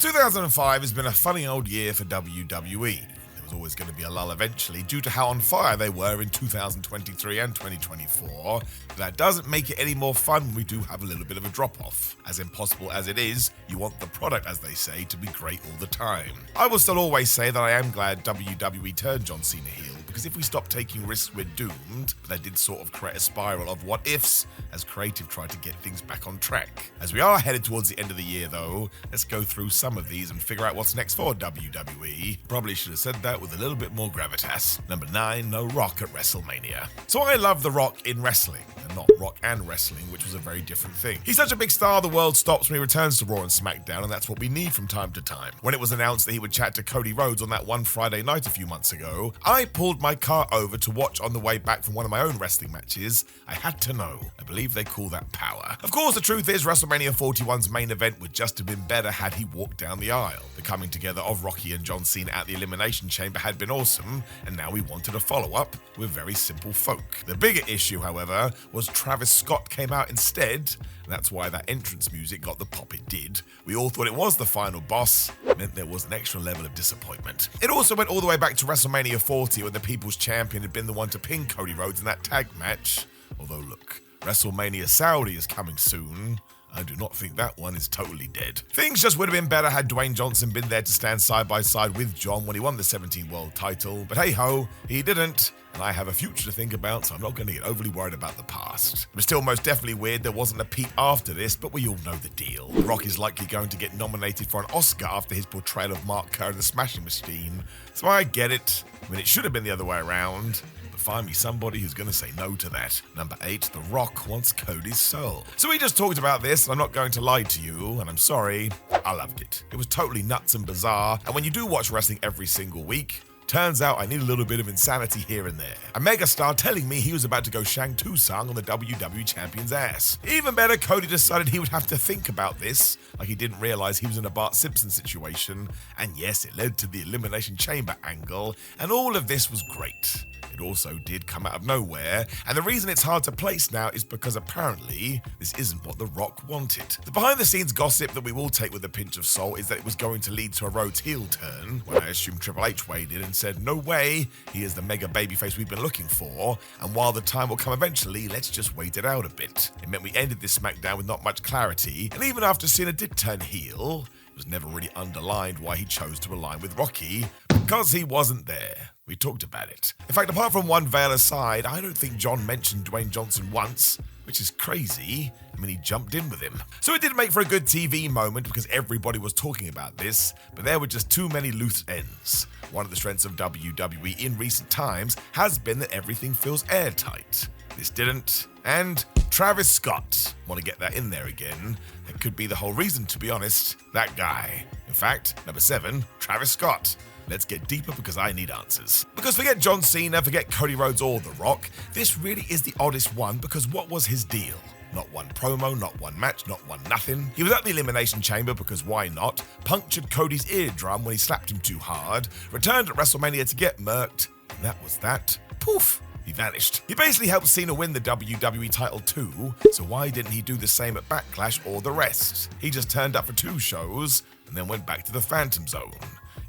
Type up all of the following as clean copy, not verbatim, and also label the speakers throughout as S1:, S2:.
S1: 2005 has been a funny old year for WWE. There was always going to be a lull eventually due to how on fire they were in 2023 and 2024, but that doesn't make it any more fun when we do have a little bit of a drop-off. As impossible as it is, you want the product, as they say, to be great all the time. I will still always say that I am glad WWE turned John Cena heel, because if we stop taking risks, we're doomed. But they did sort of create a spiral of what-ifs as creative tried to get things back on track. As we are headed towards the end of the year though, let's go through some of these and figure out what's next for WWE. Probably should have said that with a little bit more gravitas. Number 9, no Rock at WrestleMania. So I love The Rock in wrestling, and not Rock and wrestling, which was a very different thing. He's such a big star, the world stops when he returns to Raw and SmackDown, and that's what we need from time to time. When it was announced that he would chat to Cody Rhodes on that one Friday night a few months ago, I pulled my car over to watch on the way back from one of my own wrestling matches. I had to know. I believe they call that power. Of course, the truth is WrestleMania 41's main event would just have been better had he walked down the aisle. The coming together of Rocky and John Cena at the Elimination Chamber had been awesome, and now we wanted a follow-up with very simple folk. The bigger issue, however, was Travis Scott came out instead, and that's why that entrance music got the pop it did. We all thought it was the final boss, meant there was an extra level of disappointment. It also went all the way back to WrestleMania 40 when the People's Champion had been the one to pin Cody Rhodes in that tag match. Although look, WrestleMania Saudi is coming soon. I do not think that one is totally dead. Things just would have been better had Dwayne Johnson been there to stand side by side with John when he won the 17 world title, but hey ho, he didn't, and I have a future to think about, so I'm not going to get overly worried about the past. It was still most definitely weird there wasn't a Pete after this, but we all know the deal. The Rock is likely going to get nominated for an Oscar after his portrayal of Mark Kerr in The Smashing Machine, so I get it. I mean, it should have been the other way around. Find me somebody who's going to say no to that. Number 8, The Rock wants Cody's soul. So we just talked about this, and I'm not going to lie to you, and I'm sorry, I loved it. It was totally nuts and bizarre, and when you do watch wrestling every single week, turns out I need a little bit of insanity here and there. A megastar telling me he was about to go Shang Tsung on the WWE Champion's ass. Even better, Cody decided he would have to think about this, like he didn't realize he was in a Bart Simpson situation, and yes, it led to the Elimination Chamber angle, and all of this was great. It also did come out of nowhere, and the reason it's hard to place now is because apparently this isn't what The Rock wanted. The behind-the-scenes gossip that we will take with a pinch of salt is that it was going to lead to a Rhodes heel turn, when I assume Triple H weighed in and said, no way, he is the mega babyface we've been looking for, and while the time will come eventually, let's just wait it out a bit. It meant we ended this SmackDown with not much clarity, and even after Cena did turn heel, it was never really underlined why he chose to align with Rocky, because he wasn't there. We talked about it. In fact, apart from one veil aside, I don't think John mentioned Dwayne Johnson once, which is crazy. I mean, he jumped in with him. So it did make for a good TV moment because everybody was talking about this, but there were just too many loose ends. One of the strengths of WWE in recent times has been that everything feels airtight. This didn't. And Travis Scott. Want to get that in there again. That could be the whole reason, to be honest. That guy. In fact, number 7, Travis Scott. Let's get deeper because I need answers. Because forget John Cena, forget Cody Rhodes or The Rock, this really is the oddest one because what was his deal? Not one promo, not one match, not one nothing. He was at the Elimination Chamber because why not? Punctured Cody's eardrum when he slapped him too hard, returned at WrestleMania to get murked, and that was that. Poof! He vanished. He basically helped Cena win the WWE title too, so why didn't he do the same at Backlash or the rest? He just turned up for 2 shows and then went back to the Phantom Zone.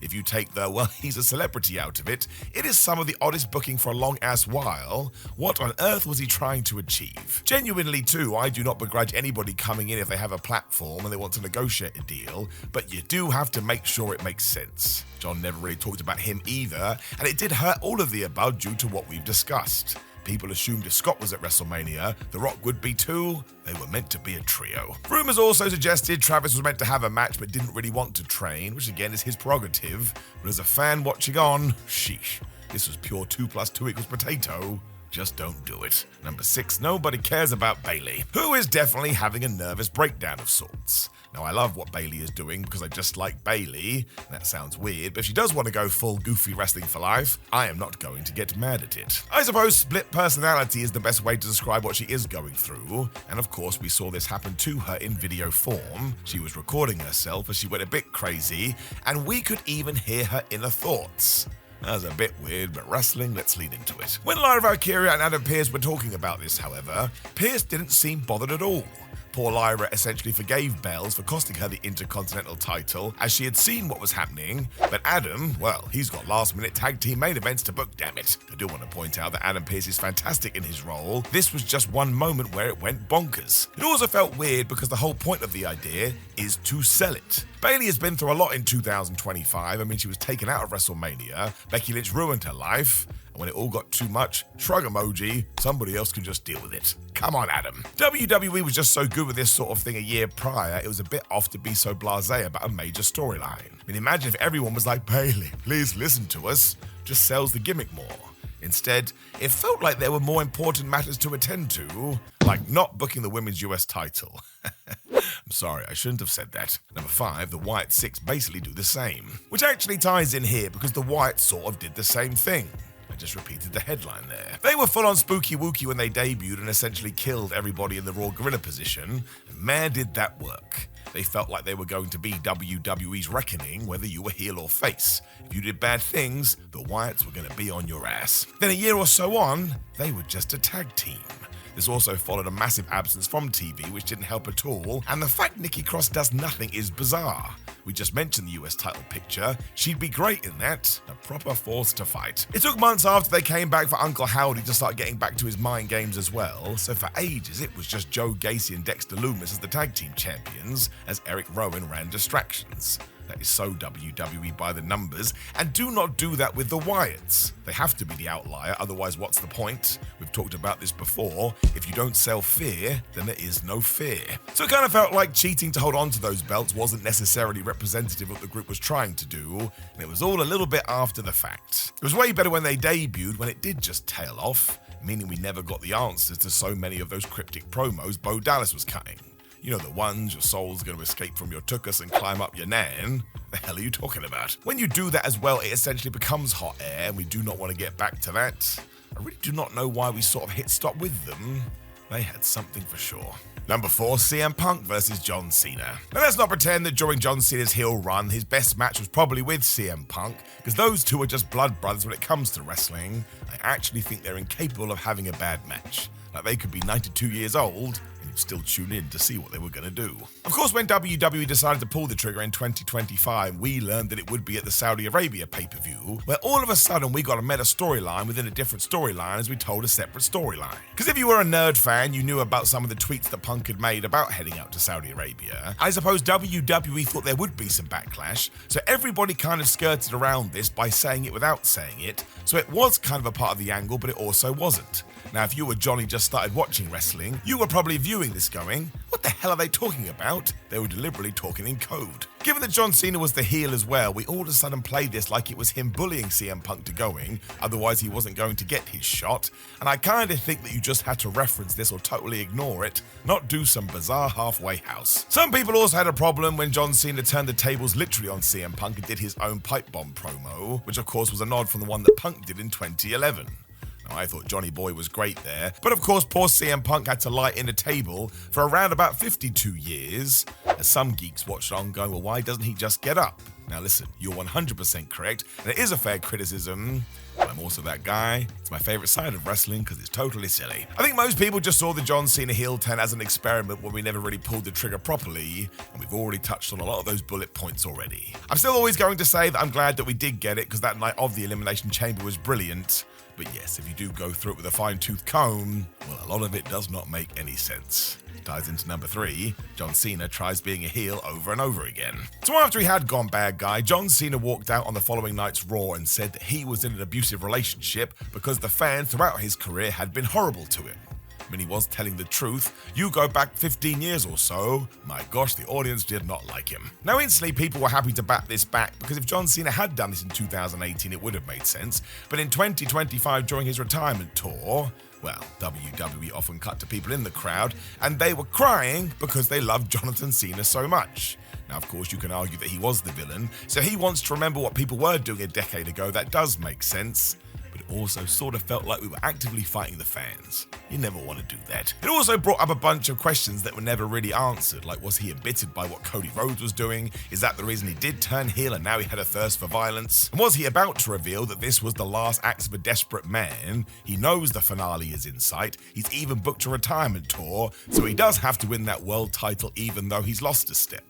S1: If you take the, well, he's a celebrity out of it, it is some of the oddest booking for a long-ass while. What on earth was he trying to achieve? Genuinely too, I do not begrudge anybody coming in if they have a platform and they want to negotiate a deal, but you do have to make sure it makes sense. John never really talked about him either, and it did hurt all of the above due to what we've discussed. People assumed if Scott was at WrestleMania, The Rock would be too. They were meant to be a trio. Rumors also suggested Travis was meant to have a match but didn't really want to train, which again is his prerogative. But as a fan watching on, sheesh, this was pure 2 + 2 = potato. Just don't do it. Number 6, nobody cares about Bayley, who is definitely having a nervous breakdown of sorts. Now, I love what Bayley is doing because I just like Bayley. That sounds weird, but if she does want to go full goofy wrestling for life, I am not going to get mad at it. I suppose split personality is the best way to describe what she is going through, and of course we saw this happen to her in video form. She was recording herself as she went a bit crazy, and we could even hear her inner thoughts. That was a bit weird, but wrestling, let's lead into it. When Lyra Valkyria and Adam Pearce were talking about this, however, Pearce didn't seem bothered at all. poor Lyra essentially forgave Bells for costing her the Intercontinental title as she had seen what was happening, but Adam, well, he's got last-minute tag team main events to book, damn it. I do want to point out that Adam Pearce is fantastic in his role. This was just one moment where it went bonkers. It also felt weird because the whole point of the idea is to sell it. Bayley has been through a lot in 2025. I mean, she was taken out of WrestleMania, Becky Lynch ruined her life, and when it all got too much, shrug emoji, somebody else can just deal with it. Come on, Adam. WWE was just so good with this sort of thing a year prior, it was a bit off to be so blasé about a major storyline. I mean, imagine if everyone was like, Bayley, please listen to us, just sells the gimmick more. Instead, it felt like there were more important matters to attend to, like not booking the women's US title. I'm sorry, I shouldn't have said that. Number 5, the Wyatt 6 basically do the same. Which actually ties in here because the Wyatts sort of did the same thing. I just repeated the headline there. They were full on spooky wooky when they debuted and essentially killed everybody in the Raw gorilla position, and man did that work. They felt like they were going to be WWE's reckoning whether you were heel or face. If you did bad things, the Wyatts were going to be on your ass. Then a year or so on, they were just a tag team. This also followed a massive absence from TV, which didn't help at all, and the fact Nikki Cross does nothing is bizarre. We just mentioned the US title picture. She'd be great in that, a proper force to fight. It took months after they came back for Uncle Howdy to start getting back to his mind games as well, so for ages it was just Joe Gacy and Dexter Lumis as the tag team champions, as Eric Rowan ran distractions. That is so WWE by the numbers, and do not do that with the Wyatts. They have to be the outlier, otherwise what's the point? We've talked about this before. If you don't sell fear, then there is no fear. So it kind of felt like cheating to hold on to those belts wasn't necessarily representative of what the group was trying to do, and it was all a little bit after the fact. It was way better when they debuted, when it did just tail off, meaning we never got the answers to so many of those cryptic promos Bo Dallas was cutting. You know the ones, your soul's going to escape from your tuchus and climb up your nan. The hell are you talking about? When you do that as well, it essentially becomes hot air, and we do not want to get back to that. I really do not know why we sort of hit stop with them. They had something for sure. Number 4, CM Punk versus John Cena. Now let's not pretend that during John Cena's heel run, his best match was probably with CM Punk, because those two are just blood brothers when it comes to wrestling. I actually think they're incapable of having a bad match. Like they could be 92 years old, and you'd still tune in to see what they were going to do. Of course, when WWE decided to pull the trigger in 2025, we learned that it would be at the Saudi Arabia pay-per-view, where all of a sudden we got a meta storyline within a different storyline as we told a separate storyline. Because if you were a nerd fan, you knew about some of the tweets that Punk had made about heading out to Saudi Arabia. I suppose WWE thought there would be some backlash, so everybody kind of skirted around this by saying it without saying it, so it was kind of a part of the angle, but it also wasn't. Now, if you or Johnny just started watching wrestling, you were probably viewing this going, what the hell are they talking about? They were deliberately talking in code. Given that John Cena was the heel as well, we all of a sudden played this like it was him bullying CM Punk to going, otherwise he wasn't going to get his shot, and I kind of think that you just had to reference this or totally ignore it, not do some bizarre halfway house. Some people also had a problem when John Cena turned the tables literally on CM Punk and did his own pipe bomb promo, which of course was a nod from the one that Punk did in 2011. Now, I thought Johnny Boy was great there, but of course poor CM Punk had to lie in a table for around about 52 years, as some geeks watched on going, well, why doesn't he just get up? Now listen, you're 100% correct, and it is a fair criticism, but I'm also that guy. It's my favourite side of wrestling because it's totally silly. I think most people just saw the John Cena heel turn as an experiment when we never really pulled the trigger properly, and we've already touched on a lot of those bullet points already. I'm still always going to say that I'm glad that we did get it because that night of the Elimination Chamber was brilliant. But yes, if you do go through it with a fine-tooth comb, well, a lot of it does not make any sense. Ties into number 3, John Cena tries being a heel over and over again. So after he had gone bad guy, John Cena walked out on the following night's Raw and said that he was in an abusive relationship because the fans throughout his career had been horrible to him. I mean, he was telling the truth. You go back 15 years or so, my gosh, the audience did not like him. Now, instantly, people were happy to bat this back because if John Cena had done this in 2018, it would have made sense. But in 2025, during his retirement tour, well, WWE often cut to people in the crowd, and they were crying because they loved Jonathan Cena so much. Now, of course, you can argue that he was the villain, so he wants to remember what people were doing a decade ago. That does make sense. But also sort of felt like we were actively fighting the fans. You never want to do that. It also brought up a bunch of questions that were never really answered, like was he embittered by what Cody Rhodes was doing? Is that the reason he did turn heel and now he had a thirst for violence? And was he about to reveal that this was the last acts of a desperate man? He knows the finale is in sight. He's even booked a retirement tour, so he does have to win that world title even though he's lost a step.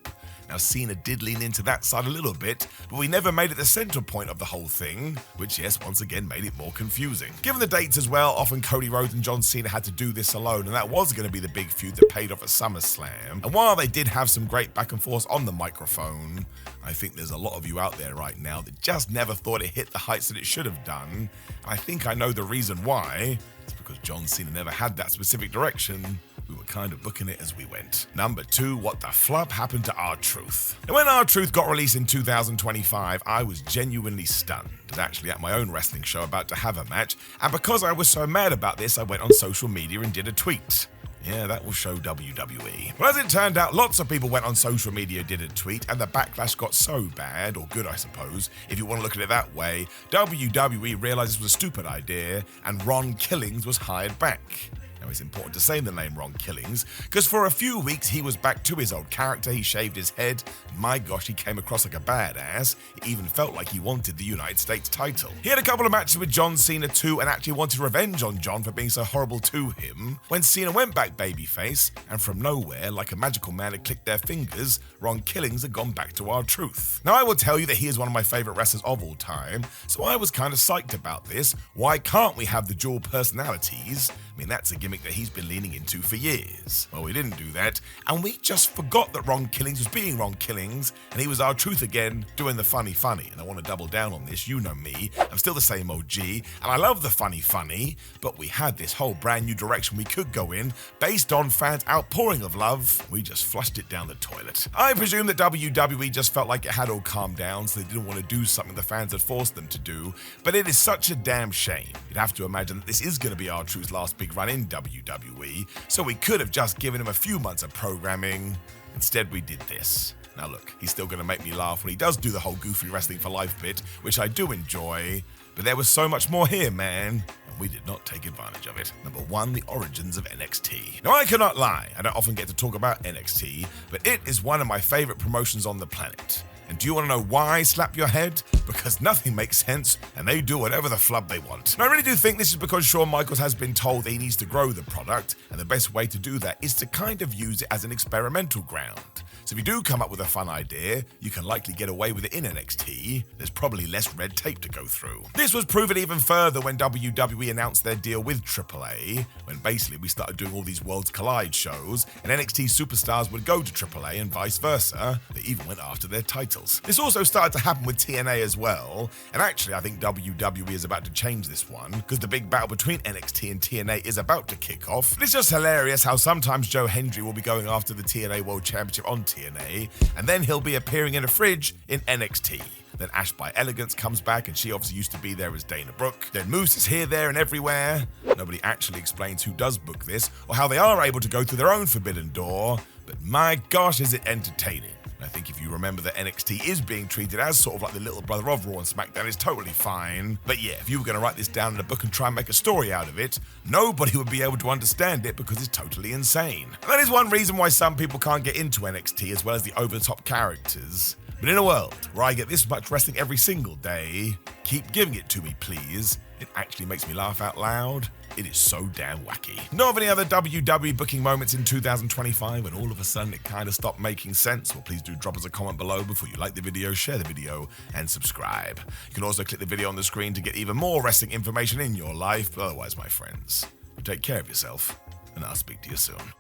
S1: Now, Cena did lean into that side a little bit, but we never made it the central point of the whole thing, which, yes, once again made it more confusing. Given the dates as well, often Cody Rhodes and John Cena had to do this alone, and that was going to be the big feud that paid off at SummerSlam. And while they did have some great back and forth on the microphone, I think there's a lot of you out there right now that just never thought it hit the heights that it should have done. And I think I know the reason why. It's because John Cena never had that specific direction. We were kind of booking it as we went. Number 2, what the flub happened to R-Truth? Now, when R-Truth got released in 2025, I was genuinely stunned. I was actually at my own wrestling show about to have a match, and because I was so mad about this, I went on social media and did a tweet. Yeah, that will show WWE. Well, as it turned out, lots of people went on social media, did a tweet, and the backlash got so bad, or good I suppose, if you want to look at it that way, WWE realized this was a stupid idea, and Ron Killings was hired back. Now, it's important to say the name Ron Killings, because for a few weeks he was back to his old character, he shaved his head, my gosh, he came across like a badass, it even felt like he wanted the United States title. He had a couple of matches with John Cena too, and actually wanted revenge on John for being so horrible to him. When Cena went back babyface, and from nowhere, like a magical man had clicked their fingers, Ron Killings had gone back to R-Truth. Now, I will tell you that he is one of my favourite wrestlers of all time, so I was kind of psyched about this. Why can't we have the dual personalities? I mean, that's a gimmick that he's been leaning into for years. Well, we didn't do that, and we just forgot that Ron Killings was being Ron Killings, and he was R-Truth again, doing the funny. And I want to double down on this, you know me, I'm still the same OG, and I love the funny, but we had this whole brand new direction we could go in, based on fans' outpouring of love. We just flushed it down the toilet. I presume that WWE just felt like it had all calmed down, so they didn't want to do something the fans had forced them to do, but it is such a damn shame. You'd have to imagine that this is going to be R-Truth's last big run in WWE, so we could have just given him a few months of programming. Instead, we did this. Now look, he's still going to make me laugh when he does do the whole goofy wrestling for life bit, which I do enjoy, but there was so much more here, man, and we did not take advantage of it. Number 1, the origins of NXT. Now, I cannot lie, I don't often get to talk about NXT, but it is one of my favorite promotions on the planet. And do you want to know why, slap your head? Because nothing makes sense, and they do whatever the flub they want. And I really do think this is because Shawn Michaels has been told that he needs to grow the product, and the best way to do that is to kind of use it as an experimental ground. So if you do come up with a fun idea, you can likely get away with it in NXT. There's probably less red tape to go through. This was proven even further when WWE announced their deal with AAA, when basically we started doing all these Worlds Collide shows, and NXT superstars would go to AAA and vice versa. They even went after their titles. This also started to happen with TNA as well, and actually I think WWE is about to change this one, because the big battle between NXT and TNA is about to kick off. It's just hilarious how sometimes Joe Hendry will be going after the TNA World Championship on TNA, and then he'll be appearing in a fridge in NXT. Then Ash by Elegance comes back, and she obviously used to be there as Dana Brooke. Then Moose is here, there, and everywhere. Nobody actually explains who does book this, or how they are able to go through their own forbidden door, but my gosh is it entertaining. I think if you remember that NXT is being treated as sort of like the little brother of Raw and SmackDown, is totally fine. But yeah, if you were going to write this down in a book and try and make a story out of it, nobody would be able to understand it because it's totally insane. And that is one reason why some people can't get into NXT, as well as the over-the-top characters. But in a world where I get this much wrestling every single day, keep giving it to me, please. It actually makes me laugh out loud. It is so damn wacky. Know of any other WWE booking moments in 2025 when all of a sudden it kind of stopped making sense? Well, please do drop us a comment below before you like the video, share the video, and subscribe. You can also click the video on the screen to get even more wrestling information in your life. But otherwise, my friends, take care of yourself, and I'll speak to you soon.